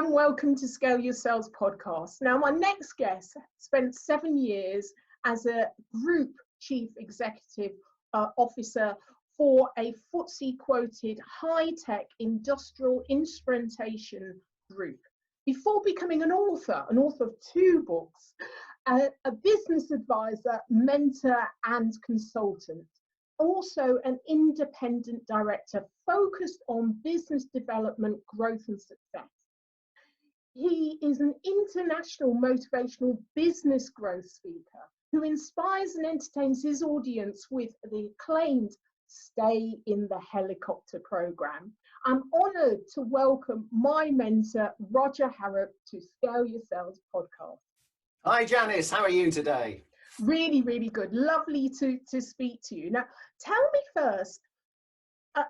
and welcome to Scale Your Sales Podcast. Now, my next guest spent 7 years as a Group Chief Executive Officer for a FTSE quoted high-tech industrial instrumentation group. Before becoming an author of 2 books, a business advisor, mentor, and consultant. Also an independent director focused on business development, growth, and success. He is an international motivational business growth speaker who inspires and entertains his audience with the acclaimed Stay in the Helicopter program. I'm honored to welcome my mentor, Roger Harrop, to Scale Your Sales Podcast. Hi, Janice. How are you today? Really, really good. Lovely to speak to you. Now, tell me first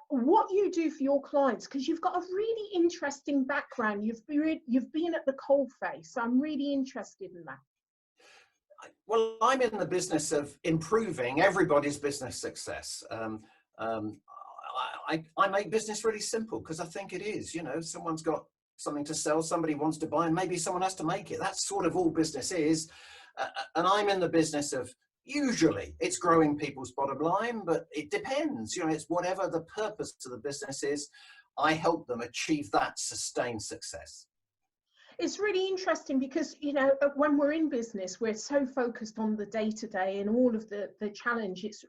what you do for your clients, because you've got a really interesting background. You've been at the coalface, so I'm really interested in that. Well, I'm in the business of improving everybody's business success. I make business really simple because I think it is. You know, someone's got something to sell, somebody wants to buy, and maybe someone has to make it. That's sort of all business is. And I'm in the business of, usually it's growing people's bottom line, but it depends. You know, it's whatever the purpose of the business is, I help them achieve that sustained success. It's really interesting because, you know, when we're in business, we're so focused on the day-to-day and all of the challenge. It's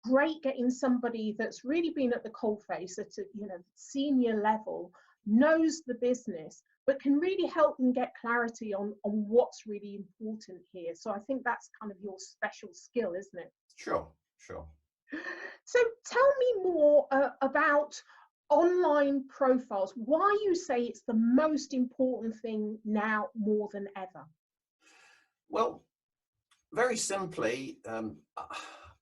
great getting somebody that's really been at the coalface at a, you know, senior level, knows the business, but can really help them get clarity on what's really important here. So I think that's kind of your special skill, isn't it? Sure. So tell me more about online profiles, why you say it's the most important thing now more than ever. Well, very simply,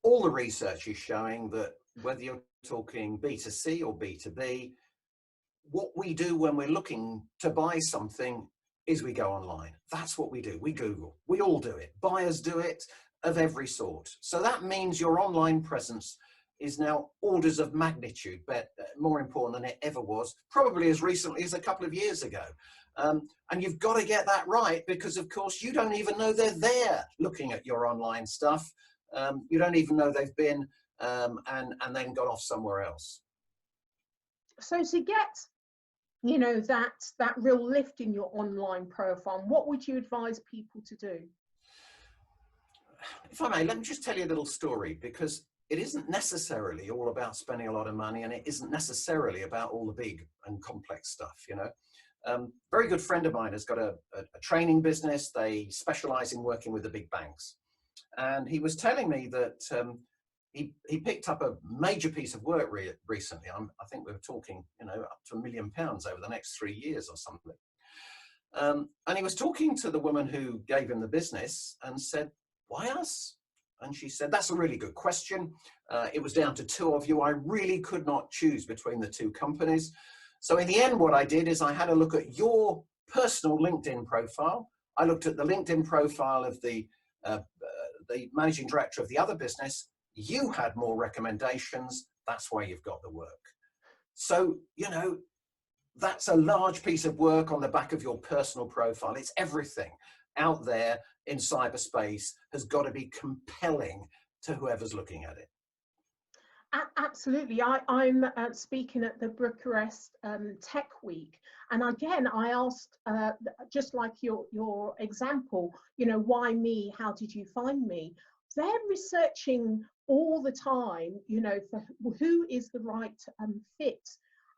all the research is showing that whether you're talking B2C or B2B, what we do when we're looking to buy something is we go online. That's what we do. We Google. We all do it. Buyers do it of every sort. So that means your online presence is now orders of magnitude more important than it ever was, probably as recently as a couple of years ago. And you've got to get that right because, of course, you don't even know they're there looking at your online stuff. You don't even know they've been and then gone off somewhere else. So to get, you know, that real lift in your online profile, what would you advise people to do? If I may, let me just tell you a little story, because it isn't necessarily all about spending a lot of money, and it isn't necessarily about all the big and complex stuff, you know. Very good friend of mine has got a training business. They specialize in working with the big banks. And he was telling me that he picked up a major piece of work recently. I think we were talking, you know, up to £1 million over the next 3 years or something. And he was talking to the woman who gave him the business and said, "Why us?" And she said, "That's a really good question. It was down to 2 of you. I really could not choose between the 2 companies. So in the end, what I did is I had a look at your personal LinkedIn profile. I looked at the LinkedIn profile of the managing director of the other business. You had more recommendations. That's why you've got the work." So, you know, that's a large piece of work on the back of your personal profile. It's everything out there in cyberspace has got to be compelling to whoever's looking at it. Absolutely. I'm speaking at the Bucharest Tech Week, and again I asked, just like your example, you know, why me? How did you find me? They're researching all the time, you know, for who is the right fit.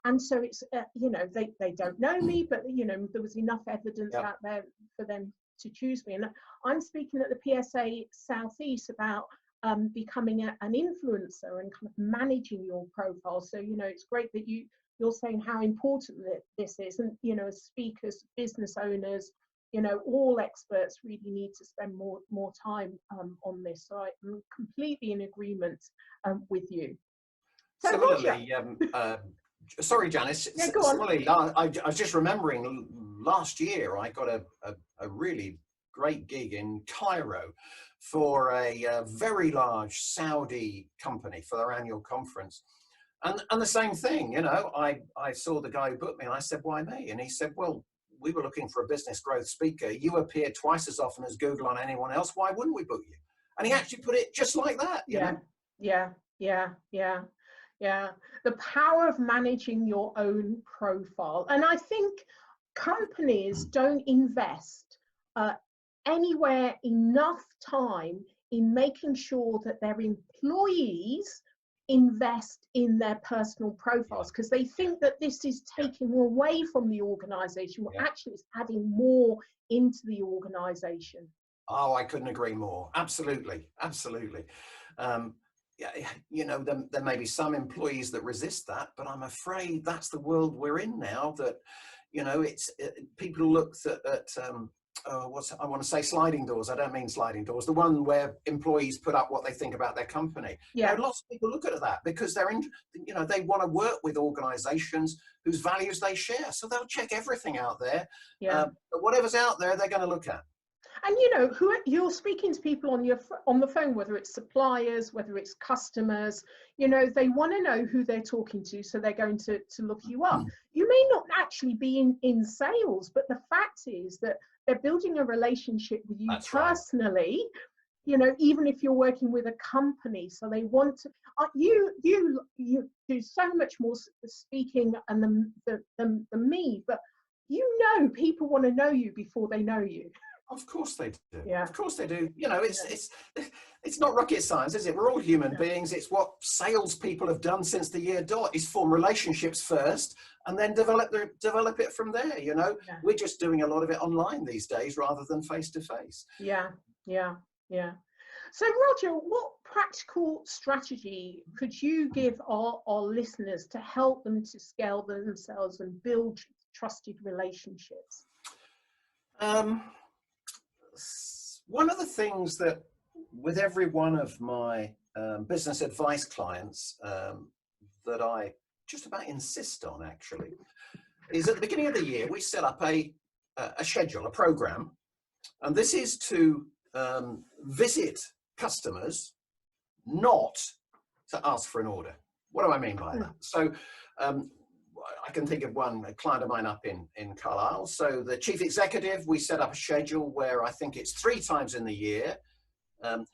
And so it's, you know, they don't know me, but, you know, there was enough evidence out there for them to choose me. And I'm speaking at the PSA Southeast about becoming an influencer and kind of managing your profile. So, you know, it's great that you're saying how important this is. And, you know, as speakers, business owners, you know, all experts really need to spend more time on this. So I'm completely in agreement with you. So similarly, sorry, Janice. Yeah, go on. Similarly, I was just remembering last year I got a really great gig in Cairo for a very large Saudi company for their annual conference. And the same thing, you know, I saw the guy who booked me and I said, "Why me?" And he said, "Well, we were looking for a business growth speaker. You appear twice as often as Google on anyone else. Why wouldn't we book you? And he actually put it just like that. You know? Yeah. The power of managing your own profile. And I think companies don't invest anywhere enough time in making sure that their employees invest in their personal profiles, because they think that this is taking away from the organization, well, actually it's adding more into the organization. Oh, I couldn't agree more. Absolutely. You know, there may be some employees that resist that, but I'm afraid that's the world we're in now. That, you know, people look at I want to say sliding doors. I don't mean sliding doors. The one where employees put up what they think about their company. Yeah. You know, lots of people look at that because they want to work with organizations whose values they share. So they'll check everything out there. Yeah. But whatever's out there, they're going to look at. And you know, who you're speaking to people on the phone, whether it's suppliers, whether it's customers, you know, they want to know who they're talking to, so they're going to look you up. You may not actually be in sales, but the fact is that they're building a relationship with you. That's personally, right. You know, even if you're working with a company, so they want to. You do so much more speaking and than me, but you know, people want to know you before they know you. Of course they do. Yeah. Of course they do. You know, it's not rocket science, is it? We're all human beings. It's what salespeople have done since the year dot, is form relationships first and then develop it from there. You know, we're just doing a lot of it online these days rather than face to face. Yeah. So Roger, what practical strategy could you give our listeners to help them to scale themselves and build trusted relationships? One of the things that with every one of my business advice clients that I just about insist on actually is at the beginning of the year, we set up a schedule, a program, and this is to visit customers, not to ask for an order. What do I mean by that? So I can think of a client of mine up in Carlisle. So the chief executive, we set up a schedule where I think it's 3 times in the year.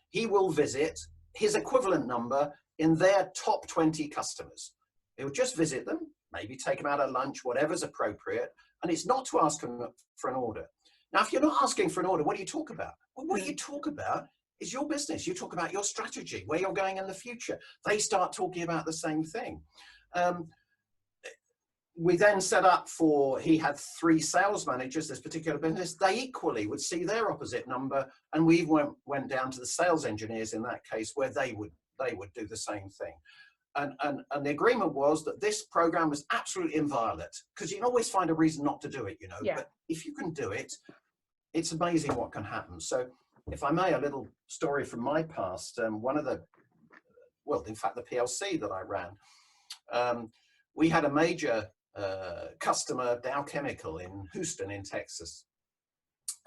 He will visit his equivalent number in their top 20 customers. He'll just visit them, maybe take them out at lunch, whatever's appropriate. And it's not to ask for an order. Now, if you're not asking for an order, what do you talk about? Well, what you talk about is your business. You talk about your strategy, where you're going in the future. They start talking about the same thing. We then set up he had 3 sales managers, this particular business. They equally would see their opposite number. And we went down to the sales engineers in that case, where they would do the same thing. And the agreement was that this program was absolutely inviolate, because you can always find a reason not to do it, you know. Yeah. But if you can do it, it's amazing what can happen. So if I may, a little story from my past. In fact, the PLC that I ran, we had a major customer, Dow Chemical, in Houston in Texas,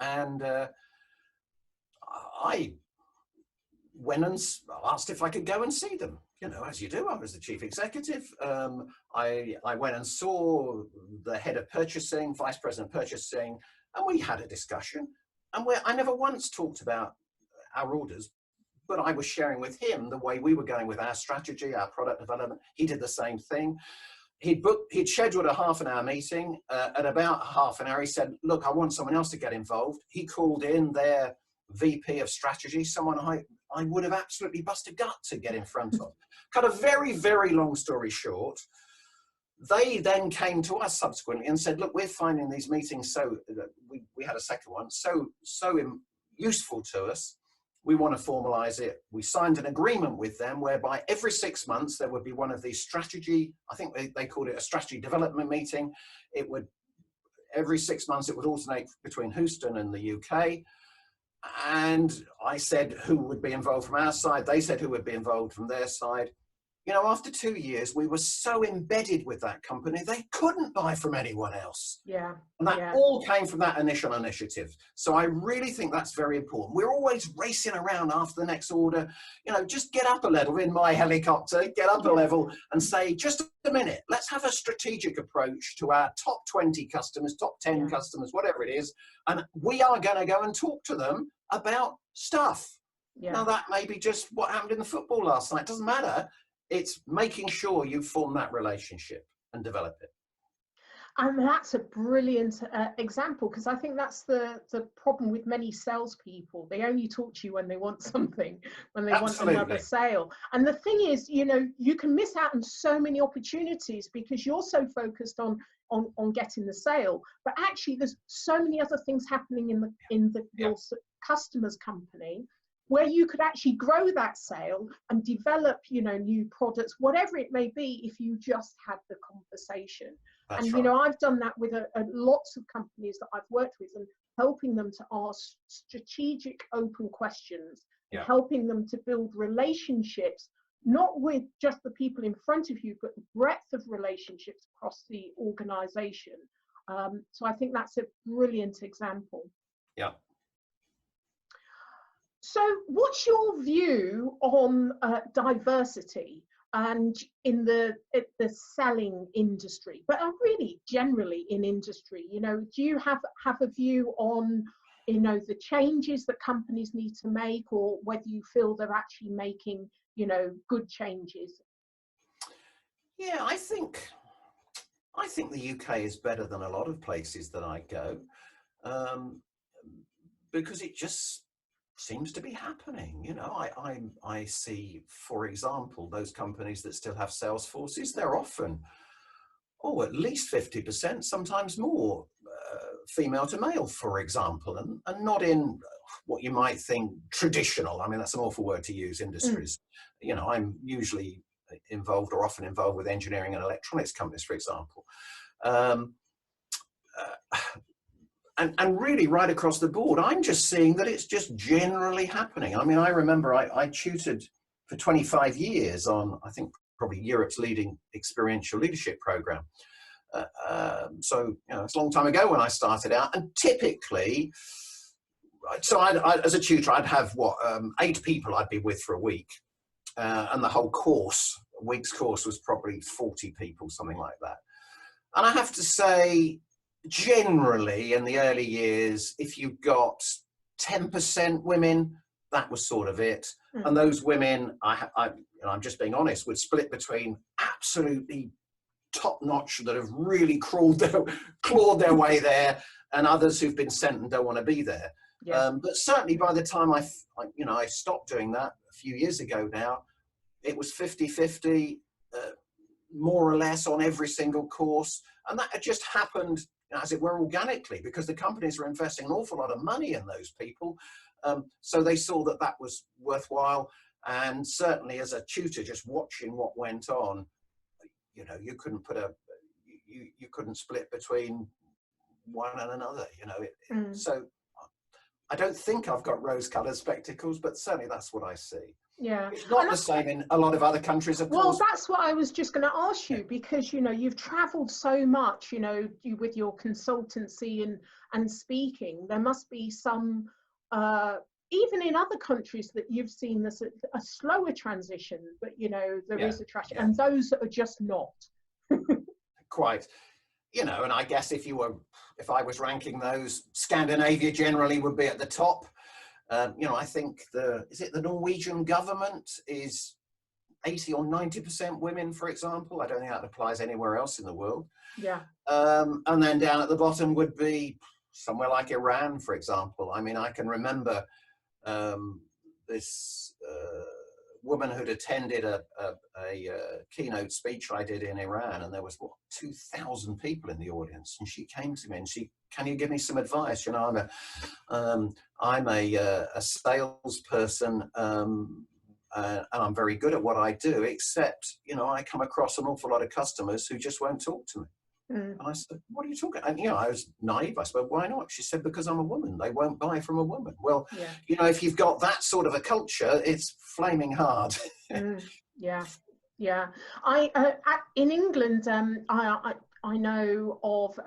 and I went and asked if I could go and see them. You know, as you do. I was the chief executive. I went and saw the head of purchasing, vice president of purchasing, and we had a discussion. And I never once talked about our orders, but I was sharing with him the way we were going with our strategy, our product development. He did the same thing. He'd scheduled a half-an-hour meeting. At about half an hour, he said, "Look, I want someone else to get involved." He called in their VP of strategy, someone I would have absolutely busted gut to get in front of. Cut a very, very long story short, they then came to us subsequently and said, "Look, we're finding these meetings we had a second one, so useful to us. We want to formalize it." We signed an agreement with them whereby every 6 months there would be one of these strategy, I think they called it a strategy development meeting. Every 6 months it would alternate between Houston and the UK. And I said who would be involved from our side. They said who would be involved from their side. you know, after 2 years, we were so embedded with that company, they couldn't buy from anyone else. Yeah. And that all came from that initial initiative. So I really think that's very important. We're always racing around after the next order. You know, just get up a level in my helicopter, get up a level and say, just a minute, let's have a strategic approach to our top 20 customers, top 10 customers, whatever it is. And we are going to go and talk to them about stuff. Now, that may be just what happened in the football last night. It doesn't matter. It's making sure you form that relationship and develop it. And that's a brilliant example, because I think that's the problem with many salespeople. They only talk to you when they want something, when they want another sale. And the thing is, you know, you can miss out on so many opportunities because you're so focused on getting the sale. But actually, there's so many other things happening in your customer's company, where you could actually grow that sale and develop, you know, new products, whatever it may be, if you just had the conversation. That's right. You know, I've done that with lots of companies that I've worked with, and helping them to ask strategic, open questions, helping them to build relationships, not with just the people in front of you, but the breadth of relationships across the organization. So I think that's a brilliant example. Yeah. So what's your view on diversity and in the selling industry, but really generally in industry? You know, do you have a view on, you know, the changes that companies need to make, or whether you feel they're actually making, you know, good changes? Yeah, I think the UK is better than a lot of places that I go, because it just seems to be happening. You know, I see, for example, those companies that still have sales forces, they're often, at least 50%, sometimes more, female to male, for example, and not in what you might think traditional, I mean, that's an awful word to use, industries. You know, I'm usually involved, or often involved, with engineering and electronics companies, for example. And really right across the board, I'm just seeing that it's just generally happening. I mean, I remember I tutored for 25 years on, I think, probably Europe's leading experiential leadership program. So, you know, it's a long time ago when I started out. And typically, so as a tutor, I'd have 8 people I'd be with for a week. And the whole course, a week's course, was probably 40 people, something like that. And I have to say, generally in the early years, if you got 10% women, that was sort of it. And those women, I'm just being honest, would split between absolutely top notch that have really clawed their way there, and others who've been sent and don't want to be there. But certainly by the time I stopped doing that a few years ago now, it was 50-50, more or less on every single course. And that had just happened, as it were, organically, because the companies are investing an awful lot of money in those people. So they saw that was worthwhile. And certainly as a tutor, just watching what went on, you know, you couldn't you couldn't split between one and another, you know. So I don't think I've got rose-colored spectacles, but certainly that's what I see. Yeah, it's not the same in a lot of other countries, of course. Well, that's what I was just going to ask you, because, you know, you've traveled so much, you know, with your consultancy and speaking. There must be some, even in other countries, that you've seen this a slower transition, but, you know, there is a transition, and those that are just not. Quite. You know, and I guess if I was ranking those, Scandinavia generally would be at the top. You know, I think the Norwegian government is 80 or 90% women, for example. I don't think that applies anywhere else in the world. Yeah. And then down at the bottom would be somewhere like Iran, for example. I mean, I can remember this woman who'd attended a keynote speech I did in Iran, and there was 2,000 people in the audience, and she came to me and can you give me some advice? You know, I'm a salesperson, and I'm very good at what I do, except, you know, I come across an awful lot of customers who just won't talk to me. And I said, what are you talking about? And, you know, I was naive. I said, why not? She said, because I'm a woman. They won't buy from a woman. Well, you know, if you've got that sort of a culture, it's flaming hard. Yeah. Yeah. In England, I know of,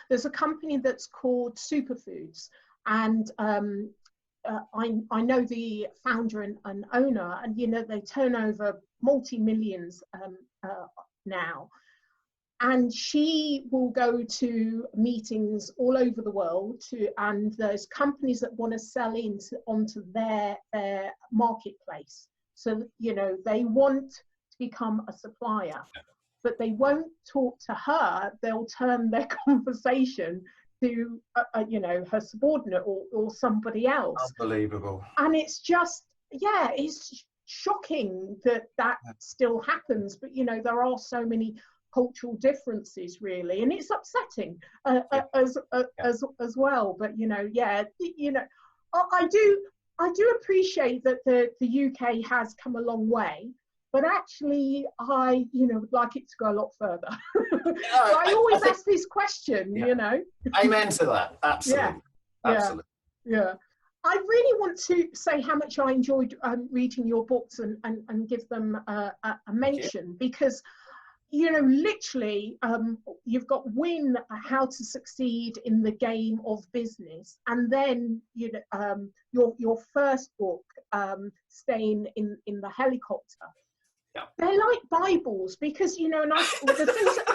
there's a company that's called Superfoods, and I know the founder and owner, and they turn over multi-millions now. And she will go to meetings all over the world and there's companies that want to sell onto their marketplace. So, they want to become a supplier, but they won't talk to her. They'll turn their conversation to, her subordinate or somebody else. Unbelievable. And it's just, it's shocking that still happens. But, there are so many cultural differences, really, and it's upsetting as well. But I do appreciate that the UK has come a long way, but actually I would like it to go a lot further. I always ask this question. Amen to that. Absolutely. Absolutely. Yeah. I really want to say how much I enjoyed reading your books and give them a mention, because literally, you've got Win, How to Succeed in the Game of Business, and then your first book, Staying in the Helicopter. Yeah. They're like Bibles, because the things that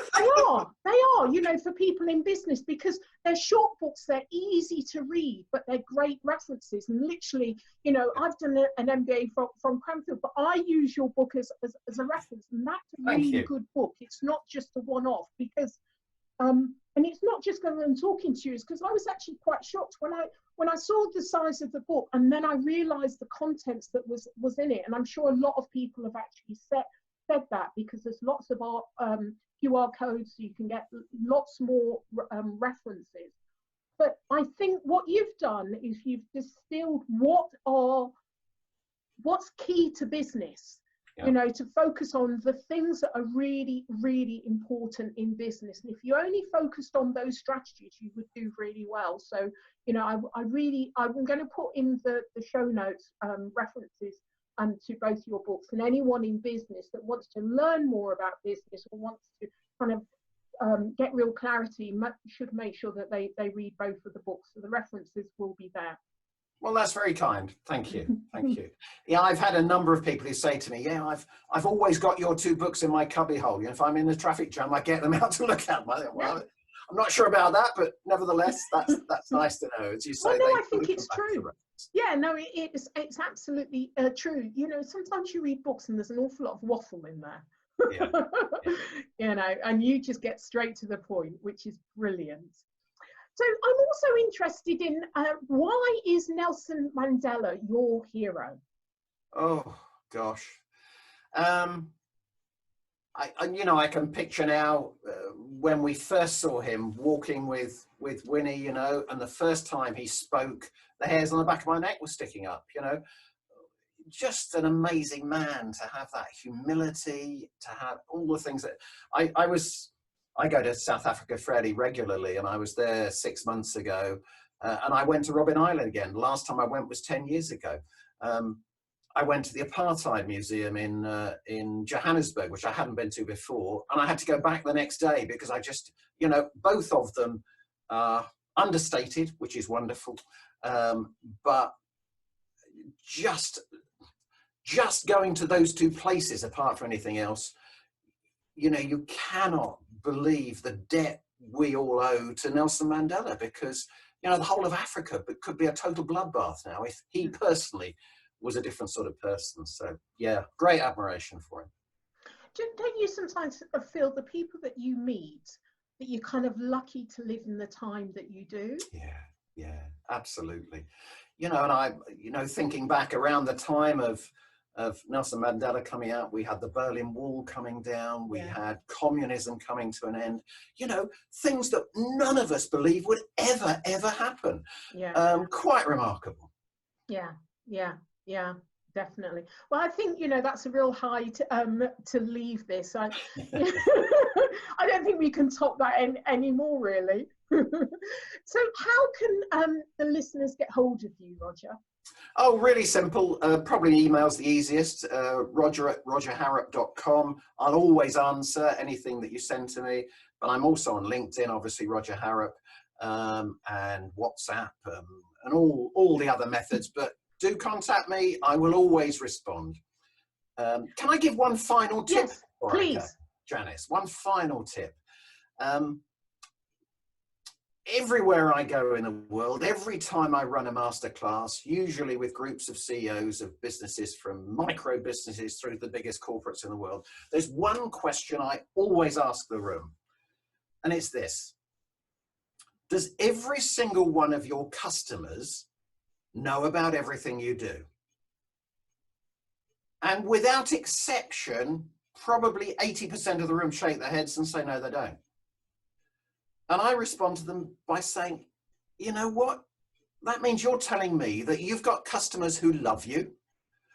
they are for people in business, because they're short books, they're easy to read, but they're great references. And literally, I've done an MBA from Cranfield, but I use your book as a reference, and that's a really good book. It's not just a one-off, because and it's not just because I'm talking to you, it's because I was actually quite shocked when I saw the size of the book, and then I realized the contents that was in it. And I'm sure a lot of people have actually said that, because there's lots of our QR codes, so you can get lots more references. But I think what you've done is you've distilled what's key to business. To focus on the things that are really, really important in business. And if you only focused on those strategies, you would do really well. So, I'm going to put in the show notes references to both your books, and anyone in business that wants to learn more about business or wants to kind of get real clarity should make sure that they read both of the books. So the references will be there. Well, that's very kind. Thank you. Thank you. Yeah, I've had a number of people who say to me, I've always got your 2 books in my cubbyhole. If I'm in a traffic jam, I get them out to look at them. Well, I'm not sure about that, but nevertheless, that's nice to know. As you say, I think it's true. Yeah, no, it's absolutely true. Sometimes you read books and there's an awful lot of waffle in there. Yeah. And you just get straight to the point, which is brilliant. So I'm also interested in why is Nelson Mandela your hero? Oh gosh, I can picture now when we first saw him walking with Winnie, and the first time he spoke, the hairs on the back of my neck were sticking up. Just an amazing man, to have that humility, to have all the things that I go to South Africa fairly regularly, and I was there 6 months ago, and I went to Robben Island again. The last time I went was 10 years ago. I went to the Apartheid Museum in Johannesburg, which I hadn't been to before, and I had to go back the next day because I just, both of them are understated, which is wonderful, but just going to those 2 places, apart from anything else, you cannot believe the debt we all owe to Nelson Mandela, because the whole of Africa could be a total bloodbath now if he personally was a different sort of person. So yeah, great admiration for him. Don't you sometimes feel the people that you meet, that you're kind of lucky to live in the time that you do? Yeah, absolutely. And I thinking back around the time of Nelson Mandela coming out, we had the Berlin Wall coming down, we had communism coming to an end, things that none of us believed would ever happen. Quite remarkable. Yeah, definitely. Well, I think that's a real high to leave this. I don't think we can top that anymore, really. So how can the listeners get hold of you, Roger? Oh, really simple. Probably email's the easiest. Roger@rogerharrop.com. I'll always answer anything that you send to me. But I'm also on LinkedIn, obviously, Roger Harrop, and WhatsApp, and all the other methods. But do contact me. I will always respond. Can I give one final tip? Yes, please. Janice, one final tip. Everywhere I go in the world, every time I run a masterclass, usually with groups of CEOs of businesses from micro businesses through the biggest corporates in the world, there's one question I always ask the room, and it's this: does every single one of your customers know about everything you do? And without exception, probably 80% of the room shake their heads and say, no, they don't. And I respond to them by saying, you know what? That means you're telling me that you've got customers who love you,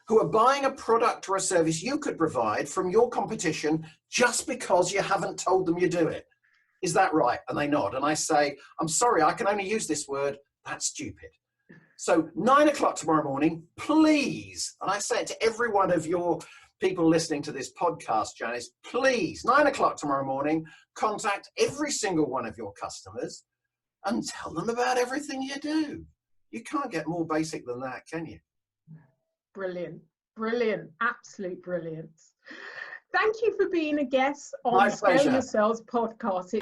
who are buying a product or a service you could provide from your competition just because you haven't told them you do it. Is that right? And they nod. And I say, I'm sorry, I can only use this word. That's stupid. So 9 o'clock tomorrow morning, please, and I say it to every one of your people listening to this podcast, Janice, please, 9 o'clock tomorrow morning, contact every single one of your customers and tell them about everything you do. You can't get more basic than that, can you? Brilliant, brilliant, absolute brilliance. Thank you for being a guest on Scale Your Sales Podcast.